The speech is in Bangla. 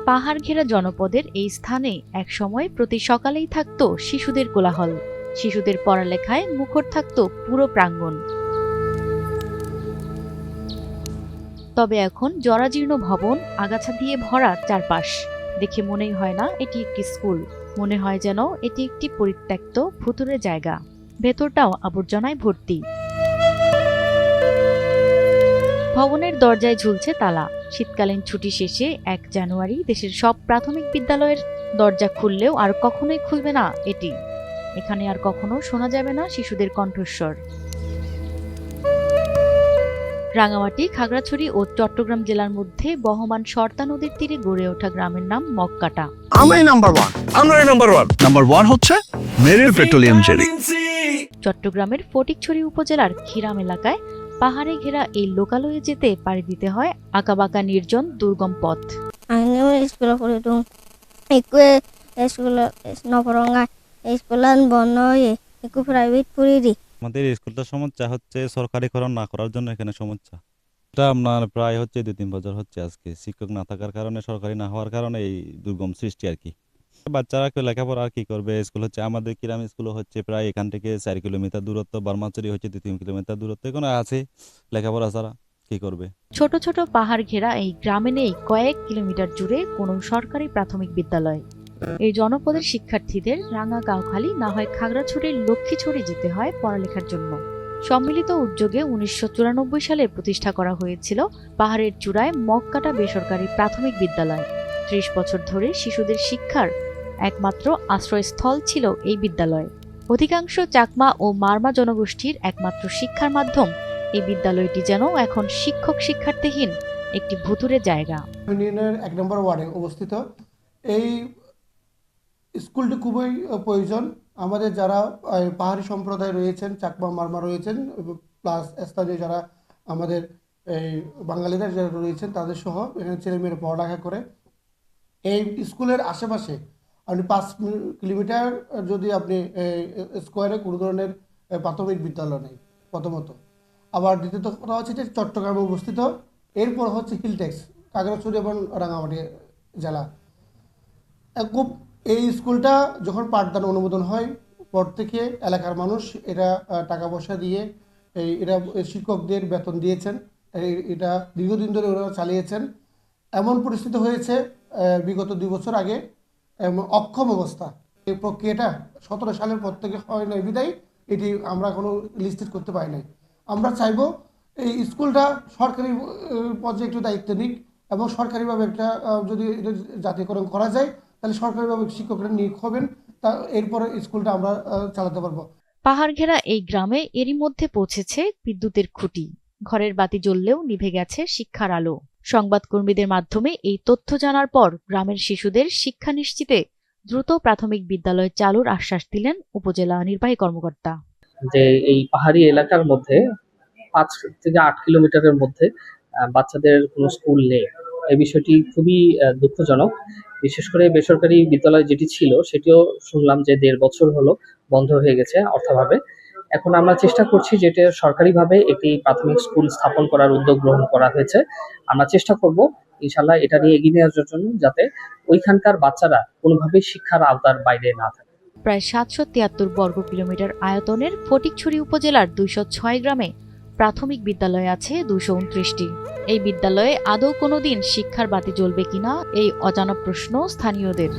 পাহাড় ঘেরা জনপদের এই স্থানে একসময় প্রতি সকালেই থাকত শিশুদের কোলাহল। শিশুদের পড়ালেখায় মুখর থাকত পুরো প্রাঙ্গণ। তবে এখন জরাজীর্ণ ভবন, আগাছা দিয়ে ভরা চারপাশ। দেখে মনেই হয় না এটি একটি স্কুল, মনে হয় যেন এটি একটি পরিত্যক্ত ভুতুড়ে জায়গা। ভেতরটাও আবর্জনায় ভর্তি। ভবনের দরজায় ঝুলছে তালা। শীতকালীন ছুটি শেষে ১ জানুয়ারি দেশের সব প্রাথমিক বিদ্যালয়ের দরজা খুললেও আর কখনোই খুলবে না এটি। এখানে আর কখনো শোনা যাবে না শিশুদের কণ্ঠস্বর। রাঙামাটি, খাগড়াছড়ি ও চট্টগ্রাম জেলার মধ্যে বহমান শর্তা নদীর তীরে গড়ে ওঠা গ্রামের নাম মক্কাটা। আমরাই নাম্বার ওয়ান। নাম্বার ওয়ান হচ্ছে মেরিল পেট্রোলিয়াম জেলি। চট্টগ্রামের ফটিকছড়ি উপজেলার খিরাম এলাকায় পাহাড়ে ঘেরা এই লোকালয়ে যেতে পাড়ি দিতে হয় আঁকাবাঁকা নির্জন দুর্গম পথ। আমাদের স্কুলটার সমস্যা হচ্ছে সরকারিকরণ না করার জন্য এখানে সমস্যা। এটা আপনার প্রায় হচ্ছে ২-৩ বছর হচ্ছে আজকে। শিক্ষক না থাকার কারণে, সরকারি না হওয়ার কারণে এই দুর্গম সৃষ্টি আর কি। বাচ্চারা কেউ লেখাপড়া আর কি করবে? স্কুল হচ্ছে আমাদের কিরাম স্কুল হচ্ছে প্রায় এখান থেকে ৪ কিলোমিটার দূরত্ব, বার্মাচুরি হচ্ছে ২-৩ কিলোমিটার দূরত্ব। এখানে আছে লেখাপড়া ছাড়া কি করবে? ছোট ছোট পাহাড় ঘেরা এই গ্রামে নেই কয়েক কিলোমিটার জুড়ে কোনো সরকারি প্রাথমিক বিদ্যালয়। এই জনপদের শিক্ষার্থীদের রাঙা গাঁওখালী না হয় খাগড়াছড়ির লক্ষ্মীছড়ি যেতে হয় পড়ালেখার জন্য। সম্মিলিত উদ্যোগে ১৯৯৪ সালে প্রতিষ্ঠা করা হয়েছিল পাহাড়ের চূড়ায় মক্কাটা বেসরকারি প্রাথমিক বিদ্যালয়। ৩০ বছর ধরে শিশুদের শিক্ষার একমাত্র আশ্রয়স্থল ছিল এই বিদ্যালয়। অধিকাংশ চাকমা ও মারমা জনগোষ্ঠীর একমাত্র শিক্ষার মাধ্যম এই বিদ্যালয়টি যেন এখন শিক্ষক শিক্ষার্থীহীন একটি ভুতুড়ে জায়গা। ইউনিয়নের ১ নম্বর ওয়ার্ডে অবস্থিত এই স্কুলটি খুবই প্রয়োজন। আমাদের যারা পাহাড়ি সম্প্রদায় রয়েছেন, চাকমা মারমা রয়েছেন, প্লাস স্থানীয় যারা আমাদের এই বাঙালিরা যারা রয়েছেন তাদের সহ এখানে ছেলেমেয়েরা পড়ালেখা করে। এই স্কুলের আশেপাশে আপনি ৫ কিলোমিটার যদি আপনি স্কোয়ারে কোনো ধরনের প্রাথমিক বিদ্যালয় নেই প্রথমত। আবার দ্বিতীয়ত কথা হচ্ছে যে চট্টগ্রামে অবস্থিত, এরপর হচ্ছে হিলটেক্স, খাগড়াছড়ি এবং রাঙামাটি জেলা। খুব এই স্কুলটা যখন পাঠদান অনুমোদন হয় পর থেকে এলাকার মানুষ এটা টাকা পয়সা দিয়ে এরা শিক্ষকদের বেতন দিয়েছেন। এটা দীর্ঘদিন ধরে ওরা চালিয়েছেন। এমন পরিস্থিতি হয়েছে বিগত ২ বছর আগে অক্ষম অবস্থা। এই প্রক্রিয়াটা ১৭ সালের পর থেকে হয় নাই বিদায় এটি আমরা কোনো লিস্টেড করতে পারি নাই। আমরা চাইব এই স্কুলটা সরকারি পর্যায়ে একটু দায়িত্ব নিক এবং সরকারিভাবে একটা যদি জাতীয়করণ করা যায় তাহলে সরকারিভাবে শিক্ষকরা নিয়োগ হবেন, তা এরপরে স্কুলটা আমরা চালাতে পারবো। পাহাড় ঘেরা এই গ্রামে এরই মধ্যে পৌঁছেছে বিদ্যুতের খুঁটি। ঘরের বাতি জ্বললেও নিভে গেছে শিক্ষার আলো। সংবাদকর্মীদের মাধ্যমে এই তথ্য জানার পর গ্রামের শিশুদের শিক্ষা নিশ্চিতে দ্রুত প্রাথমিক বিদ্যালয় চালুর আশ্বাস দিলেন উপজেলা নির্বাহী কর্মকর্তা। যে এই পাহাড়ি এলাকার মধ্যে ৫ থেকে ৮ কিলোমিটারের মধ্যে বাচ্চাদের কোনো স্কুল নেই। এই বিষয়টি খুবই দুঃখজনক। বিশেষ করে বেসরকারি বিদ্যালয় যেটি ছিল সেটিও শুনলাম যে ১.৫ বছর হলো বন্ধ হয়ে গেছে অর্থাভাবে। এখন আমরা চেষ্টা করছি যেটা সরকারিভাবে একটি প্রাথমিক স্কুল স্থাপন করার উদ্যোগ গ্রহণ করা হয়েছে। আমরা চেষ্টা করব ইনশাআল্লাহ এটা নিয়ে এগিয়ে নেওয়ার জন্য, যাতে ওইখানকার বাচ্চারা কোনোভাবেই শিক্ষার আওতার বাইরে না থাকে। প্রায় ৭৭৩ বর্গ কিলোমিটার আয়তনের ফটিকছড়ি উপজেলার ২০৬ গ্রামে প্রাথমিক বিদ্যালয় আছে ২২৯টি। এই বিদ্যালয়ে আদৌ কোনোদিন শিক্ষার বাতি জ্বলবে কিনা এই অজানা প্রশ্ন স্থানীয়দের।